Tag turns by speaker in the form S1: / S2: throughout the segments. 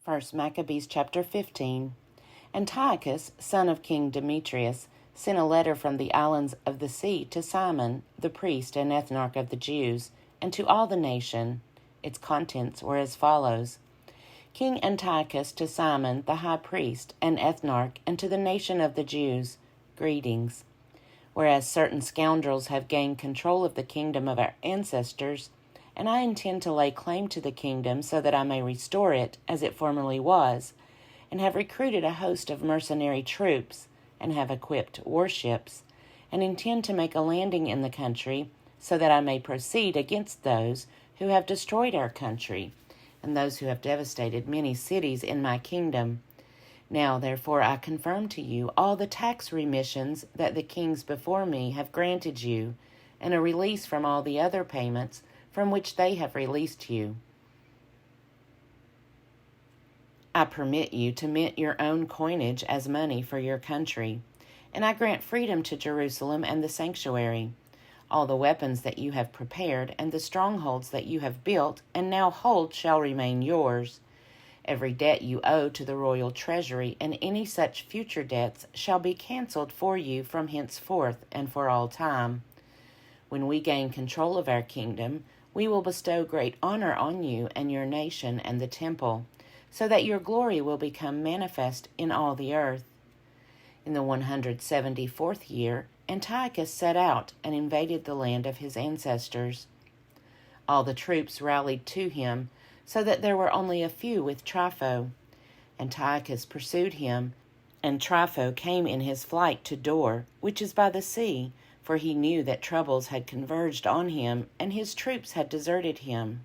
S1: 1 Maccabees chapter 15. Antiochus, son of King Demetrius, sent a letter from the islands of the sea to Simon, the priest and ethnarch of the Jews, and to all the nation. Its contents were as follows. King Antiochus to Simon, the high priest and ethnarch, and to the nation of the Jews, greetings. Whereas certain scoundrels have gained control of the kingdom of our ancestors, and I intend to lay claim to the kingdom so that I may restore it as it formerly was, and have recruited a host of mercenary troops, and have equipped warships, and intend to make a landing in the country so that I may proceed against those who have destroyed our country, and those who have devastated many cities in my kingdom. Now, therefore, I confirm to you all the tax remissions that the kings before me have granted you, and a release from all the other payments from which they have released you. I permit you to mint your own coinage as money for your country, and I grant freedom to Jerusalem and the sanctuary. All the weapons that you have prepared and the strongholds that you have built and now hold shall remain yours. Every debt you owe to the royal treasury and any such future debts shall be canceled for you from henceforth and for all time. When we gain control of our kingdom, we will bestow great honor on you and your nation and the temple, so that your glory will become manifest in all the earth. In the 174th year, Antiochus set out and invaded the land of his ancestors. All the troops rallied to him, so that there were only a few with Trypho. Antiochus pursued him, and Trypho came in his flight to Dor, which is by the sea, for he knew that troubles had converged on him, and his troops had deserted him.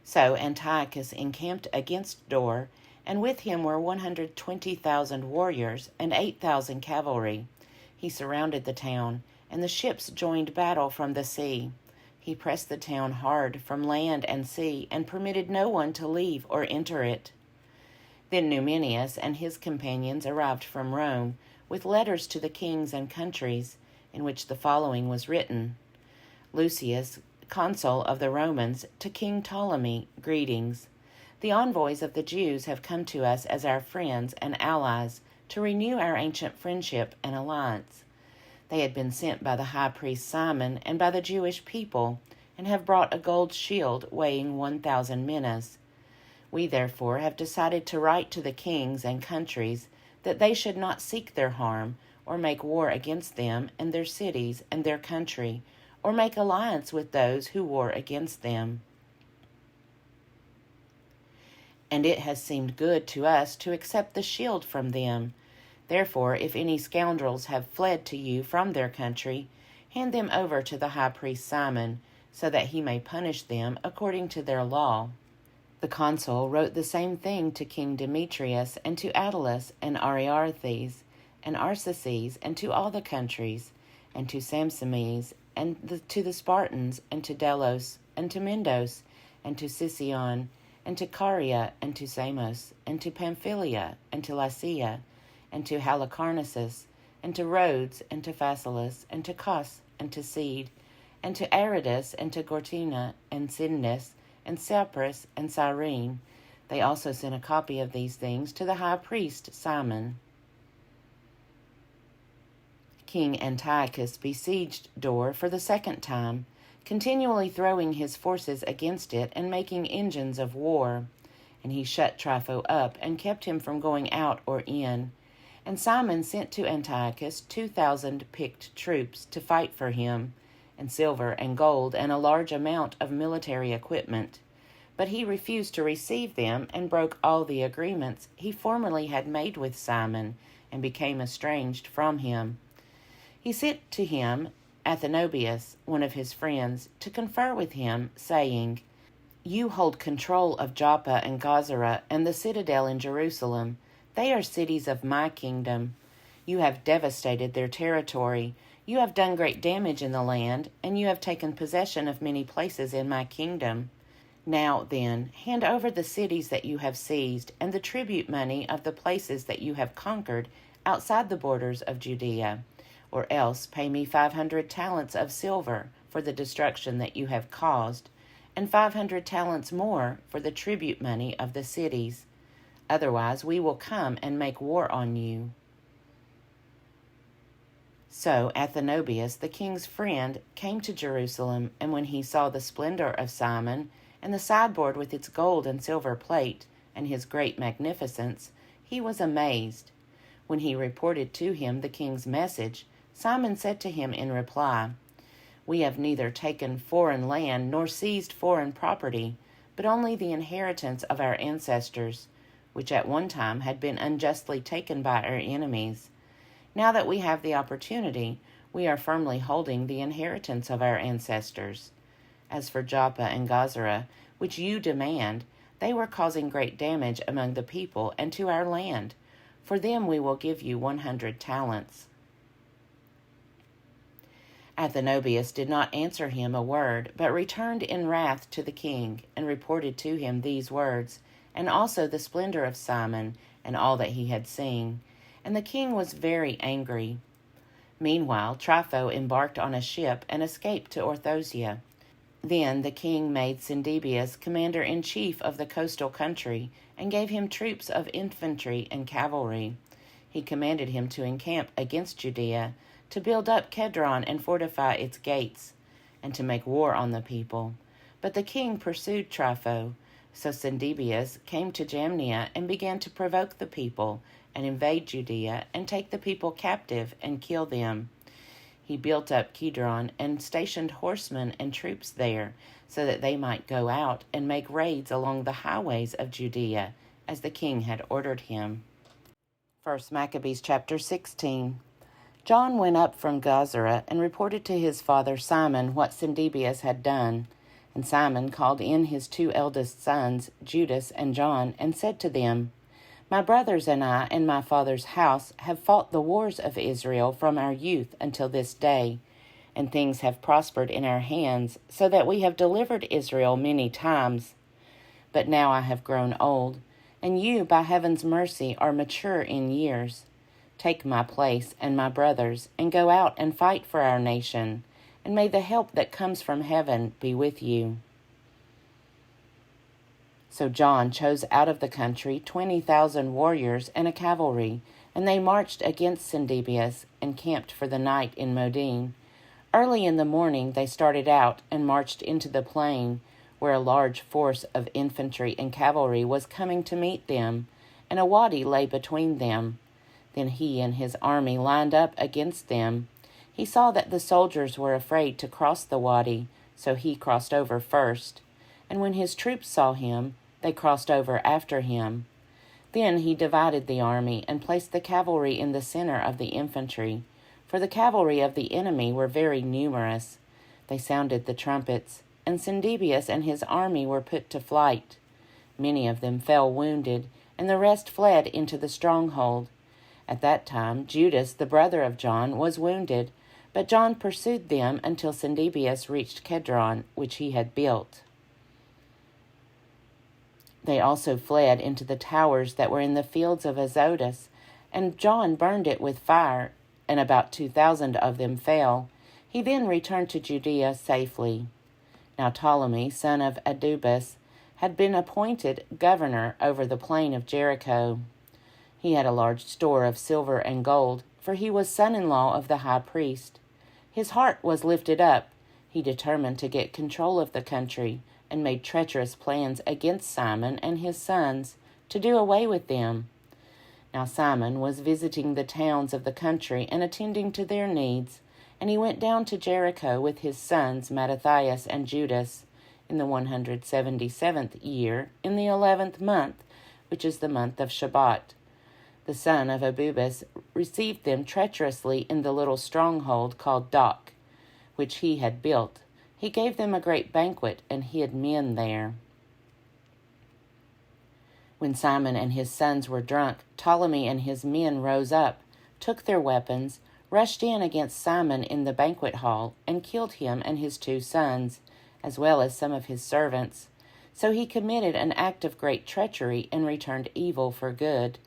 S1: So Antiochus encamped against Dor, and with him were 120,000 warriors and 8,000 cavalry. He surrounded the town, and the ships joined battle from the sea. He pressed the town hard from land and sea, and permitted no one to leave or enter it. Then Numenius and his companions arrived from Rome, with letters to the kings and countries, in which the following was written. Lucius, consul of the Romans, to King Ptolemy, greetings. The envoys of the Jews have come to us as our friends and allies to renew our ancient friendship and alliance. They had been sent by the high priest Simon and by the Jewish people, and have brought a gold shield weighing 1,000 minas. We therefore have decided to write to the kings and countries that they should not seek their harm, or make war against them and their cities and their country, or make alliance with those who war against them. And it has seemed good to us to accept the shield from them. Therefore, if any scoundrels have fled to you from their country, hand them over to the high priest Simon, so that he may punish them according to their law. The consul wrote the same thing to King Demetrius, and to Attalus, and Ariarathes, and Arsaces, and to all the countries, and to Samsames, and to the Spartans, and to Delos, and to Mendos, and to Sicyon, and to Caria, and to Samos, and to Pamphylia, and to Lycia, and to Halicarnassus, and to Rhodes, and to Phasaelus, and to Cos, and to Cede, and to Aridus, and to Gortina, and Cydnus, and Cyprus, and Cyrene. They also sent a copy of these things to the high priest Simon. King Antiochus besieged Dor for the second time, continually throwing his forces against it and making engines of war. And he shut Trypho up and kept him from going out or in. And Simon sent to Antiochus 2,000 picked troops to fight for him, and silver and gold and a large amount of military equipment. But he refused to receive them and broke all the agreements he formerly had made with Simon, and became estranged from him. He sent to him Athenobius, one of his friends, to confer with him, saying, You hold control of Joppa and Gazara and the citadel in Jerusalem. They are cities of my kingdom. You have devastated their territory. You have done great damage in the land, and you have taken possession of many places in my kingdom. Now, then, hand over the cities that you have seized, and the tribute money of the places that you have conquered outside the borders of Judea, or else pay me 500 talents of silver for the destruction that you have caused, and 500 talents more for the tribute money of the cities. Otherwise we will come and make war on you." So Athenobius, the king's friend, came to Jerusalem, and when he saw the splendor of Simon, and the sideboard with its gold and silver plate, and his great magnificence, he was amazed. When he reported to him the king's message, Simon said to him in reply, "We have neither taken foreign land nor seized foreign property, but only the inheritance of our ancestors, which at one time had been unjustly taken by our enemies. Now that we have the opportunity, we are firmly holding the inheritance of our ancestors. As for Joppa and Gazara, which you demand, they were causing great damage among the people and to our land. For them we will give you 100 talents. Athenobius did not answer him a word, but returned in wrath to the king, and reported to him these words, and also the splendor of Simon, and all that he had seen. And the king was very angry. Meanwhile, Trypho embarked on a ship and escaped to Orthosia. Then the king made Cendebeus commander-in-chief of the coastal country, and gave him troops of infantry and cavalry. He commanded him to encamp against Judea, to build up Kedron and fortify its gates, and to make war on the people. But the king pursued Trypho. So Cendebeus came to Jamnia and began to provoke the people, and invade Judea, and take the people captive, and kill them. He built up Kedron, and stationed horsemen and troops there, so that they might go out and make raids along the highways of Judea, as the king had ordered him. 1 Maccabees chapter 16. John went up from Gazara, and reported to his father Simon what Cendebeus had done. And Simon called in his 2 eldest sons, Judas and John, and said to them, "My brothers and I and my father's house have fought the wars of Israel from our youth until this day, and things have prospered in our hands, so that we have delivered Israel many times. But now I have grown old, and you, by heaven's mercy, are mature in years. Take my place and my brothers, and go out and fight for our nation, and may the help that comes from heaven be with you." So John chose out of the country 20,000 warriors and a cavalry, and they marched against Cendebeus, and camped for the night in Modin. Early in the morning they started out, and marched into the plain, where a large force of infantry and cavalry was coming to meet them, and a wadi lay between them. Then he and his army lined up against them. He saw that the soldiers were afraid to cross the wadi, so he crossed over first. And when his troops saw him, they crossed over after him. Then he divided the army, and placed the cavalry in the center of the infantry, for the cavalry of the enemy were very numerous. They sounded the trumpets, and Cendebeus and his army were put to flight. Many of them fell wounded, and the rest fled into the stronghold. At that time Judas, the brother of John, was wounded, but John pursued them until Cendebeus reached Kedron, which he had built. They also fled into the towers that were in the fields of Azotus, and John burned it with fire, and about 2,000 of them fell. He then returned to Judea safely. Now Ptolemy, son of Adubas, had been appointed governor over the plain of Jericho. He had a large store of silver and gold, for he was son-in-law of the high priest. His heart was lifted up. He determined to get control of the country, and made treacherous plans against Simon and his sons, to do away with them. Now Simon was visiting the towns of the country and attending to their needs, and he went down to Jericho with his sons Mattathias and Judas, in the 177th year, in the 11th month, which is the month of Shabbat. The son of Abubas received them treacherously in the little stronghold called Doc, which he had built. He gave them a great banquet, and hid men there. When Simon and his sons were drunk, Ptolemy and his men rose up, took their weapons, rushed in against Simon in the banquet hall, and killed him and his 2 sons, as well as some of his servants. So he committed an act of great treachery, and returned evil for good.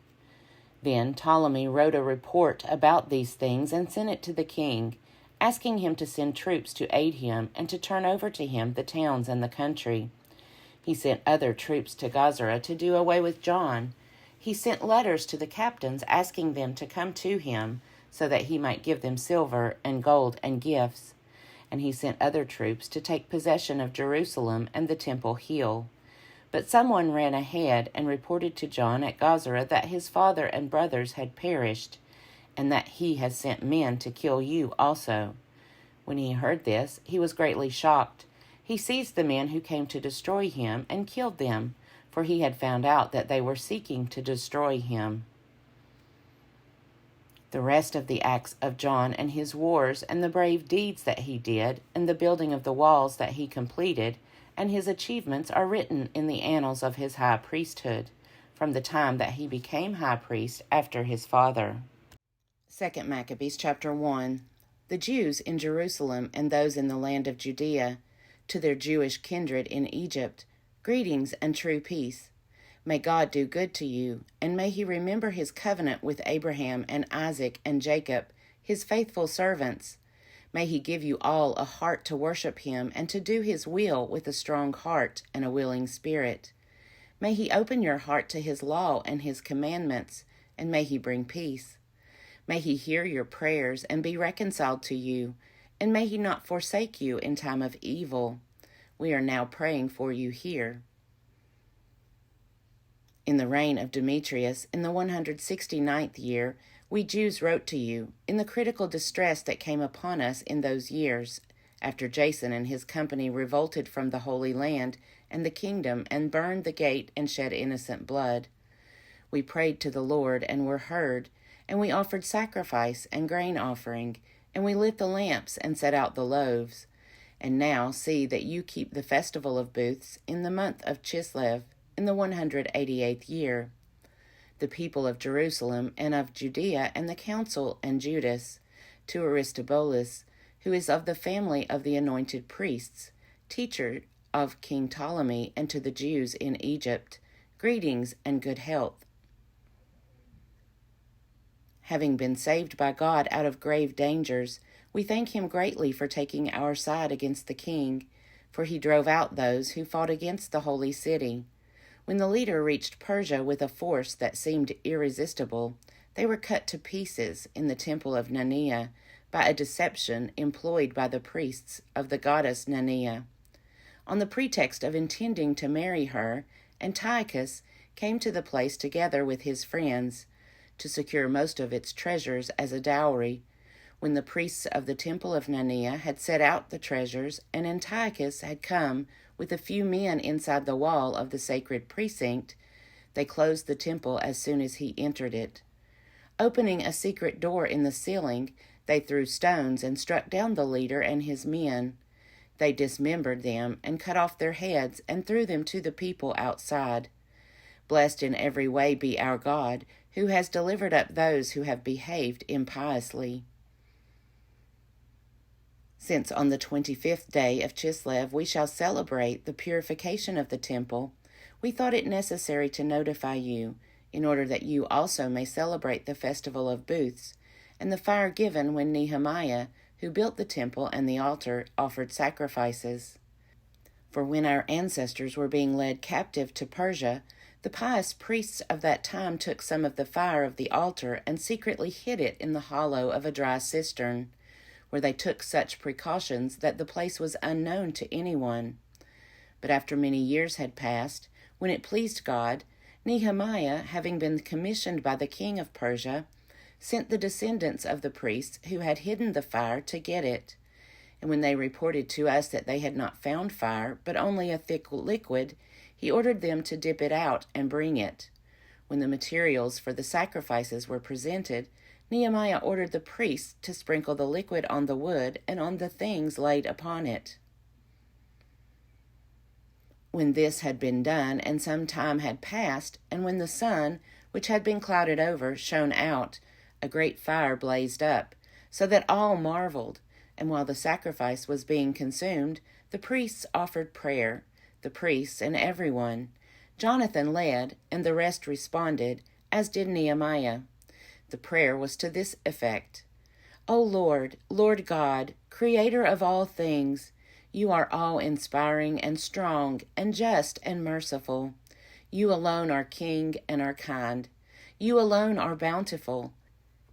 S1: Then Ptolemy wrote a report about these things, and sent it to the king, asking him to send troops to aid him and to turn over to him the towns and the country. He sent other troops to Gazara to do away with John. He sent letters to the captains asking them to come to him so that he might give them silver and gold and gifts. And he sent other troops to take possession of Jerusalem and the Temple Hill. But someone ran ahead and reported to John at Gazara that his father and brothers had perished, and that he has sent men to kill you also. When he heard this, he was greatly shocked. He seized the men who came to destroy him and killed them, for he had found out that they were seeking to destroy him. The rest of the acts of John and his wars and the brave deeds that he did and the building of the walls that he completed and his achievements are written in the annals of his high priesthood, from the time that he became high priest after his father. 2 Maccabees chapter 1. The Jews in Jerusalem and those in the land of Judea, to their Jewish kindred in Egypt, greetings and true peace. May God do good to you, and may he remember his covenant with Abraham and Isaac and Jacob, his faithful servants. May he give you all a heart to worship him and to do his will with a strong heart and a willing spirit. May he open your heart to his law and his commandments, and may he bring peace. May he hear your prayers and be reconciled to you, and may he not forsake you in time of evil. We are now praying for you here. In the reign of Demetrius, in the 169th year, we Jews wrote to you, in the critical distress that came upon us in those years, after Jason and his company revolted from the Holy Land and the kingdom and burned the gate and shed innocent blood. We prayed to the Lord and were heard, and we offered sacrifice and grain offering, and we lit the lamps and set out the loaves. And now see that you keep the festival of booths in the month of Chislev, in the 188th year. The people of Jerusalem and of Judea and the council and Judas, to Aristobulus, who is of the family of the anointed priests, teacher of King Ptolemy, and to the Jews in Egypt, greetings and good health. Having been saved by God out of grave dangers, we thank him greatly for taking our side against the king, for he drove out those who fought against the holy city. When the leader reached Persia with a force that seemed irresistible, they were cut to pieces in the temple of Nanea by a deception employed by the priests of the goddess Nanea. On the pretext of intending to marry her, Antiochus came to the place together with his friends, to secure most of its treasures as a dowry. When the priests of the temple of Nanea had set out the treasures, and Antiochus had come with a few men inside the wall of the sacred precinct, they closed the temple as soon as he entered it. Opening a secret door in the ceiling, they threw stones and struck down the leader and his men. They dismembered them and cut off their heads and threw them to the people outside. Blessed in every way be our God, who has delivered up those who have behaved impiously. Since on the 25th day of Chislev we shall celebrate the purification of the temple, we thought it necessary to notify you, in order that you also may celebrate the festival of booths, and the fire given when Nehemiah, who built the temple and the altar, offered sacrifices. For when our ancestors were being led captive to Persia, the pious priests of that time took some of the fire of the altar and secretly hid it in the hollow of a dry cistern, where they took such precautions that the place was unknown to anyone. But after many years had passed, when it pleased God, Nehemiah, having been commissioned by the king of Persia, sent the descendants of the priests who had hidden the fire to get it. And when they reported to us that they had not found fire, but only a thick liquid, he ordered them to dip it out and bring it. When the materials for the sacrifices were presented, Nehemiah ordered the priests to sprinkle the liquid on the wood and on the things laid upon it. When this had been done, and some time had passed, and when the sun, which had been clouded over, shone out, a great fire blazed up, so that all marveled. And while the sacrifice was being consumed, the priests offered prayer, the priests and everyone. Jonathan led, and the rest responded, as did Nehemiah. The prayer was to this effect: O Lord, Lord God, Creator of all things, you are awe-inspiring and strong and just and merciful. You alone are King and are kind. You alone are bountiful.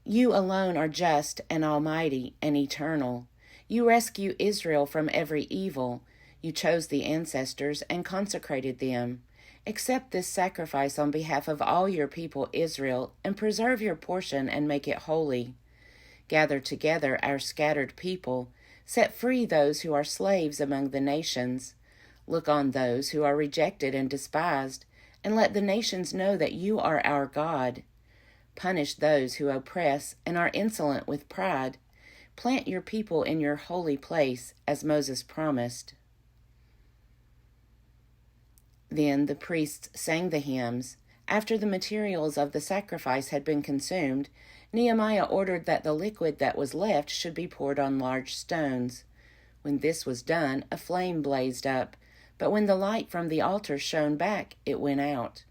S1: You alone are just and almighty and eternal. You rescue Israel from every evil. You chose the ancestors and consecrated them. Accept this sacrifice on behalf of all your people Israel, and preserve your portion and make it holy. Gather together our scattered people. Set free those who are slaves among the nations. Look on those who are rejected and despised, and let the nations know that you are our God. Punish those who oppress and are insolent with pride. Plant your people in your holy place, as Moses promised. Then the priests sang the hymns. After the materials of the sacrifice had been consumed, Nehemiah ordered that the liquid that was left should be poured on large stones. When this was done, a flame blazed up, but when the light from the altar shone back, it went out.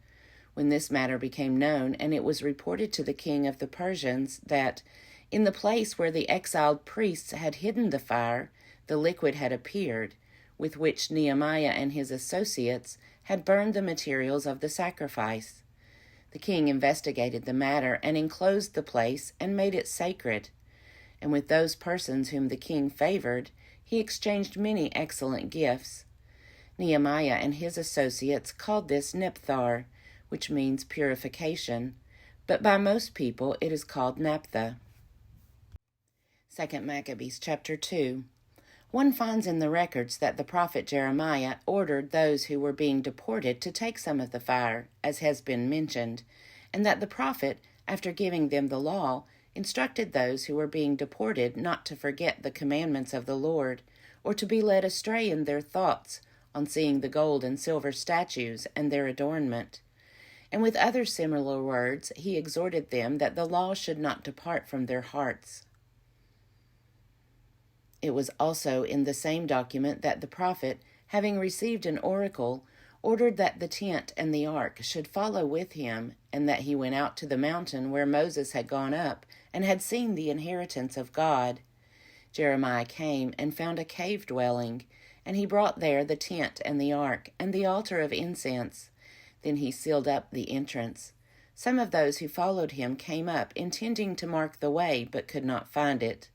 S1: When this matter became known, and it was reported to the king of the Persians that, in the place where the exiled priests had hidden the fire, the liquid had appeared, with which Nehemiah and his associates had burned the materials of the sacrifice. The king investigated the matter and enclosed the place and made it sacred. And with those persons whom the king favored, he exchanged many excellent gifts. Nehemiah and his associates called this Nepthar, which means purification, but by most people it is called Naphtha. 2 Maccabees chapter 2. One finds in the records that the prophet Jeremiah ordered those who were being deported to take some of the fire, as has been mentioned, and that the prophet, after giving them the law, instructed those who were being deported not to forget the commandments of the Lord, or to be led astray in their thoughts on seeing the gold and silver statues and their adornment. And with other similar words, he exhorted them that the law should not depart from their hearts. It was also in the same document that the prophet, having received an oracle, ordered that the tent and the ark should follow with him, and that he went out to the mountain where Moses had gone up and had seen the inheritance of God. Jeremiah came and found a cave dwelling, and he brought there the tent and the ark and the altar of incense. Then he sealed up the entrance. Some of those who followed him came up, intending to mark the way, but could not find it.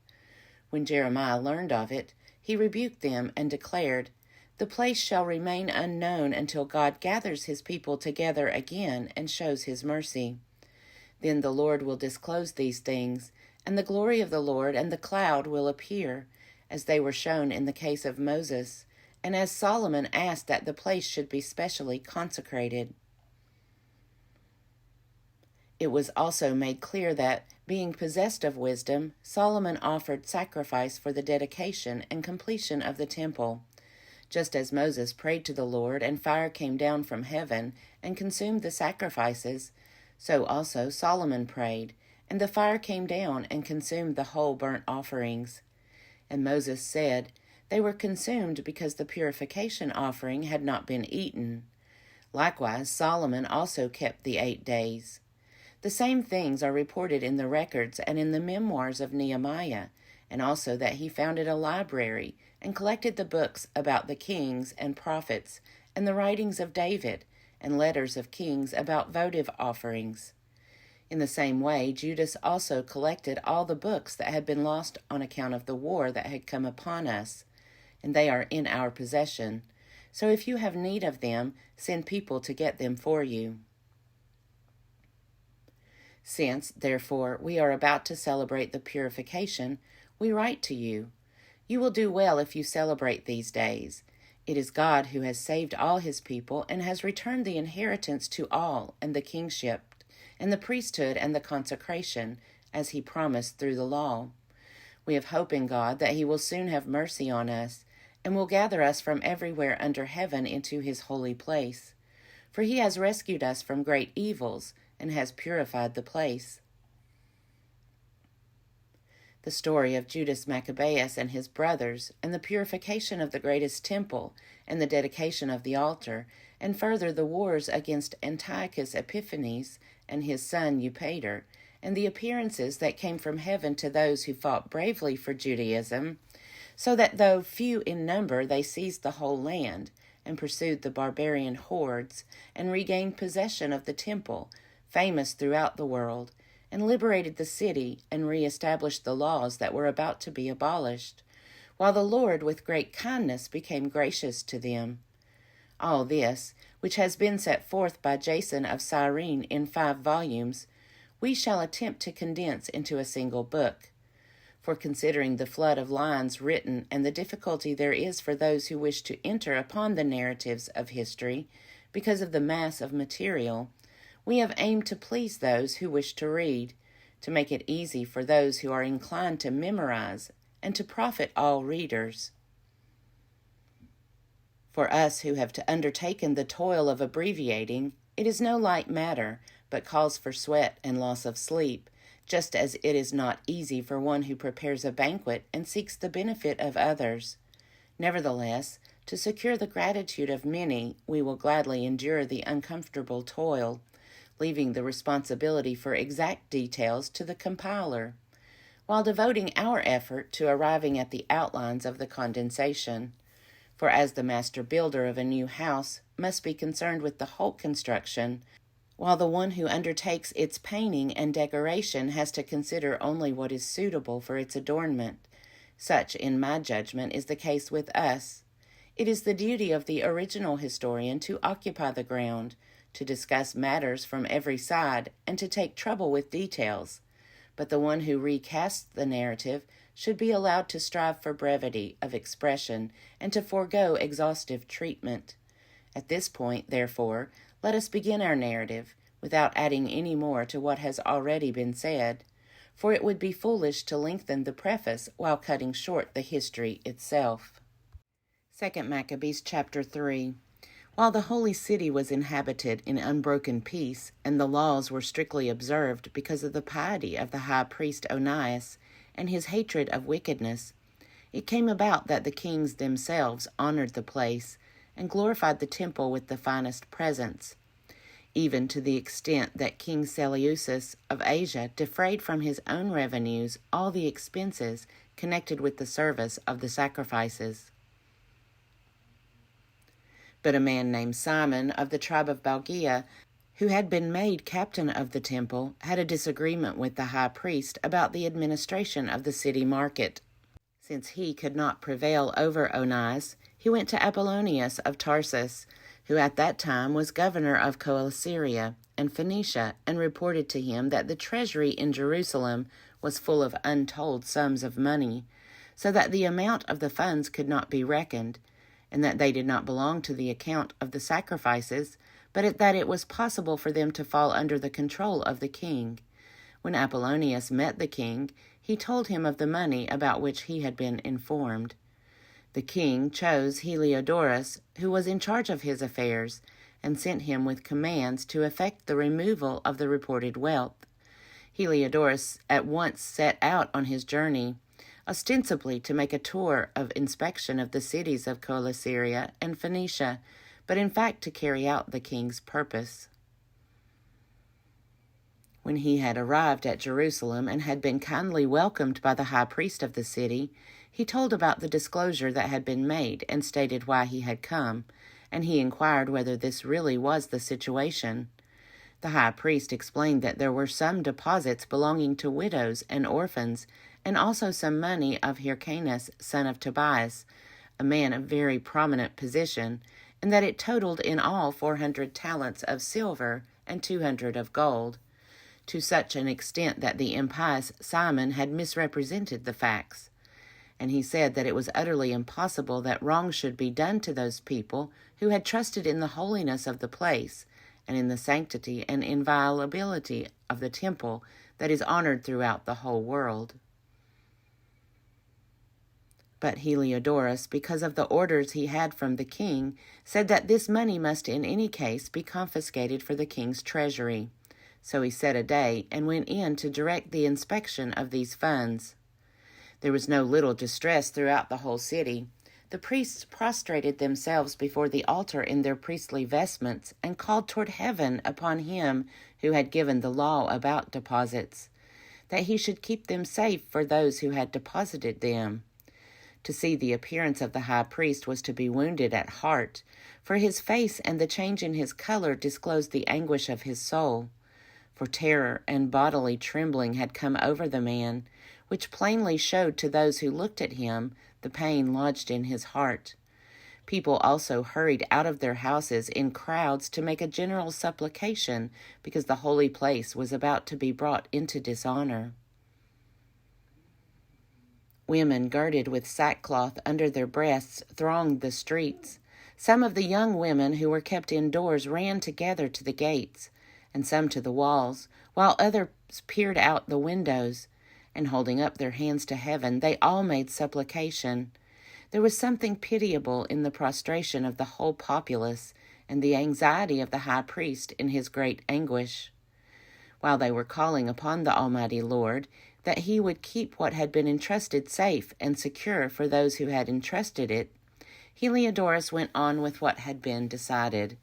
S1: When Jeremiah learned of it, he rebuked them and declared, "The place shall remain unknown until God gathers his people together again and shows his mercy. Then the Lord will disclose these things, and the glory of the Lord and the cloud will appear, as they were shown in the case of Moses, and as Solomon asked that the place should be specially consecrated." It was also made clear that, being possessed of wisdom, Solomon offered sacrifice for the dedication and completion of the temple. Just as Moses prayed to the Lord, and fire came down from heaven and consumed the sacrifices, so also Solomon prayed, and the fire came down and consumed the whole burnt offerings. And Moses said, "They were consumed because the purification offering had not been eaten." Likewise, Solomon also kept the 8 days. The same things are reported in the records and in the memoirs of Nehemiah, and also that he founded a library and collected the books about the kings and prophets and the writings of David and letters of kings about votive offerings. In the same way, Judas also collected all the books that had been lost on account of the war that had come upon us, and they are in our possession. So if you have need of them, send people to get them for you. Since, therefore, we are about to celebrate the purification, we write to you. You will do well if you celebrate these days. It is God who has saved all his people and has returned the inheritance to all, and the kingship, and the priesthood and the consecration, as he promised through the law. We have hope in God that he will soon have mercy on us, and will gather us from everywhere under heaven into his holy place. For he has rescued us from great evils, and has purified the place. The story of Judas Maccabeus and his brothers, and the purification of the greatest temple, and the dedication of the altar, and further the wars against Antiochus Epiphanes and his son Eupator, and the appearances that came from heaven to those who fought bravely for Judaism, so that though few in number, they seized the whole land and pursued the barbarian hordes and regained possession of the temple, famous throughout the world, and liberated the city and re-established the laws that were about to be abolished, while the Lord with great kindness became gracious to them. All this, which has been set forth by Jason of Cyrene in 5 volumes, we shall attempt to condense into a single book. For considering the flood of lines written and the difficulty there is for those who wish to enter upon the narratives of history, because of the mass of material, we have aimed to please those who wish to read, to make it easy for those who are inclined to memorize, and to profit all readers. For us who have undertaken the toil of abbreviating, it is no light matter, but calls for sweat and loss of sleep, just as it is not easy for one who prepares a banquet and seeks the benefit of others. Nevertheless, to secure the gratitude of many, we will gladly endure the uncomfortable toil, leaving the responsibility for exact details to the compiler, while devoting our effort to arriving at the outlines of the condensation. For as the master builder of a new house must be concerned with the whole construction, while the one who undertakes its painting and decoration has to consider only what is suitable for its adornment, such, in my judgment, is the case with us. It is the duty of the original historian to occupy the ground, to discuss matters from every side, and to take trouble with details. But the one who recasts the narrative should be allowed to strive for brevity of expression and to forego exhaustive treatment. At this point, therefore, let us begin our narrative, without adding any more to what has already been said, for it would be foolish to lengthen the preface while cutting short the history itself. 2 Maccabees chapter 3. While the holy city was inhabited in unbroken peace, and the laws were strictly observed because of the piety of the high priest Onias and his hatred of wickedness, it came about that the kings themselves honored the place and glorified the temple with the finest presents, even to the extent that King Seleucus of Asia defrayed from his own revenues all the expenses connected with the service of the sacrifices. But a man named Simon of the tribe of Balgia, who had been made captain of the temple, had a disagreement with the high priest about the administration of the city market. Since he could not prevail over Onias, he went to Apollonius of Tarsus, who at that time was governor of Coele and Phoenicia, and reported to him that the treasury in Jerusalem was full of untold sums of money, so that the amount of the funds could not be reckoned, and that they did not belong to the account of the sacrifices, but that it was possible for them to fall under the control of the king. When Apollonius met the king, he told him of the money about which he had been informed. The king chose Heliodorus, who was in charge of his affairs, and sent him with commands to effect the removal of the reported wealth. Heliodorus at once set out on his journey, ostensibly to make a tour of inspection of the cities of Coele and Phoenicia, but in fact to carry out the king's purpose. When he had arrived at Jerusalem and had been kindly welcomed by the high priest of the city, he told about the disclosure that had been made and stated why he had come, and he inquired whether this really was the situation. The high priest explained that there were some deposits belonging to widows and orphans, and also some money of Hyrcanus, son of Tobias, a man of very prominent position, and that it totaled in all 400 talents of silver and 200 of gold, to such an extent that the impious Simon had misrepresented the facts. And he said that it was utterly impossible that wrong should be done to those people who had trusted in the holiness of the place, and in the sanctity and inviolability of the temple that is honored throughout the whole world. But Heliodorus, because of the orders he had from the king, said that this money must in any case be confiscated for the king's treasury. So he set a day and went in to direct the inspection of these funds. There was no little distress throughout the whole city. The priests prostrated themselves before the altar in their priestly vestments and called toward heaven upon him who had given the law about deposits, that he should keep them safe for those who had deposited them. To see the appearance of the high priest was to be wounded at heart, for his face and the change in his color disclosed the anguish of his soul. For terror and bodily trembling had come over the man, which plainly showed to those who looked at him the pain lodged in his heart. People also hurried out of their houses in crowds to make a general supplication, because the holy place was about to be brought into dishonor. Women girded with sackcloth under their breasts thronged the streets. Some of the young women who were kept indoors ran together to the gates, and some to the walls, while others peered out the windows, and holding up their hands to heaven, they all made supplication. There was something pitiable in the prostration of the whole populace, and the anxiety of the high priest in his great anguish. While they were calling upon the Almighty Lord, that he would keep what had been entrusted safe and secure for those who had entrusted it, Heliodorus went on with what had been decided.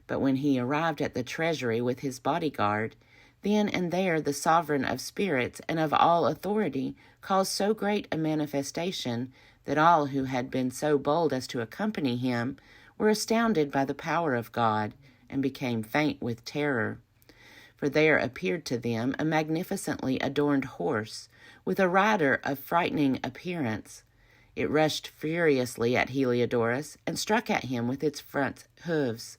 S1: But when he arrived at the treasury with his bodyguard, then and there the sovereign of spirits and of all authority caused so great a manifestation that all who had been so bold as to accompany him were astounded by the power of God and became faint with terror. For there appeared to them a magnificently adorned horse, with a rider of frightening appearance. It rushed furiously at Heliodorus and struck at him with its front hooves.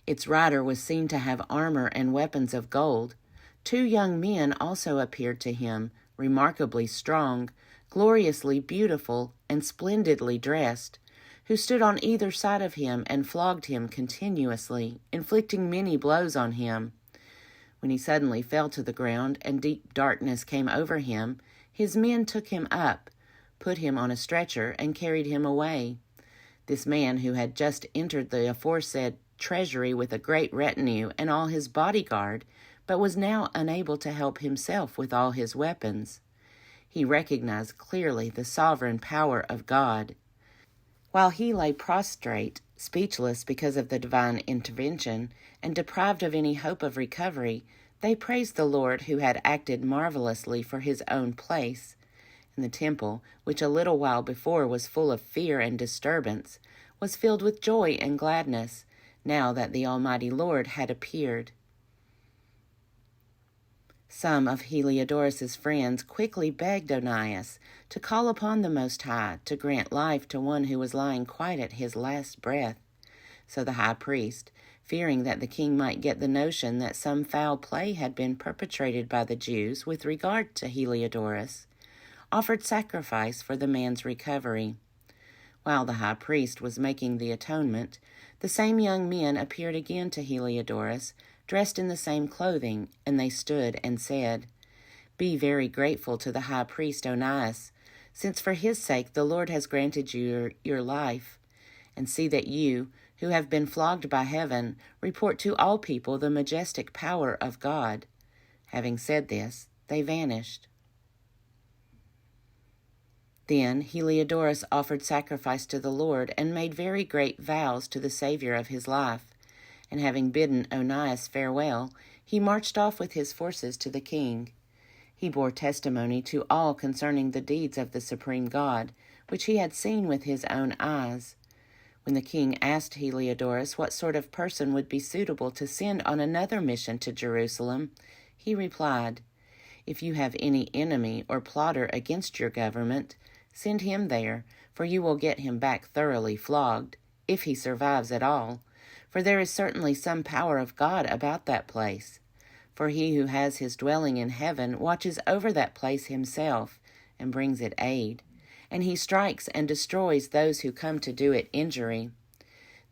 S1: Its rider was seen to have armor and weapons of gold. 2 young men also appeared to him, remarkably strong, gloriously beautiful, and splendidly dressed, who stood on either side of him and flogged him continuously, inflicting many blows on him. When he suddenly fell to the ground and deep darkness came over him, his men took him up, put him on a stretcher, and carried him away. This man, who had just entered the aforesaid treasury with a great retinue and all his bodyguard, but was now unable to help himself with all his weapons. He recognized clearly the sovereign power of God. While he lay prostrate, speechless because of the divine intervention, and deprived of any hope of recovery, they praised the Lord who had acted marvelously for his own place. And the temple, which a little while before was full of fear and disturbance, was filled with joy and gladness, now that the Almighty Lord had appeared. Some of Heliodorus' friends quickly begged Onias to call upon the Most High to grant life to one who was lying quite at his last breath. So the high priest, fearing that the king might get the notion that some foul play had been perpetrated by the Jews with regard to Heliodorus, offered sacrifice for the man's recovery. While the high priest was making the atonement, the same young men appeared again to Heliodorus, dressed in the same clothing, and they stood and said, "Be very grateful to the high priest Onias, since for his sake the Lord has granted you your life. And see that you, who have been flogged by heaven, report to all people the majestic power of God." Having said this, they vanished. Then Heliodorus offered sacrifice to the Lord and made very great vows to the Savior of his life. And having bidden Onias farewell, he marched off with his forces to the king. He bore testimony to all concerning the deeds of the supreme God, which he had seen with his own eyes. When the king asked Heliodorus what sort of person would be suitable to send on another mission to Jerusalem, he replied, "If you have any enemy or plotter against your government, send him there, for you will get him back thoroughly flogged, if he survives at all, for there is certainly some power of God about that place. For he who has his dwelling in heaven watches over that place himself, and brings it aid, and he strikes and destroys those who come to do it injury."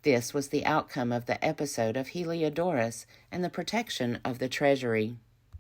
S1: This was the outcome of the episode of Heliodorus and the protection of the treasury.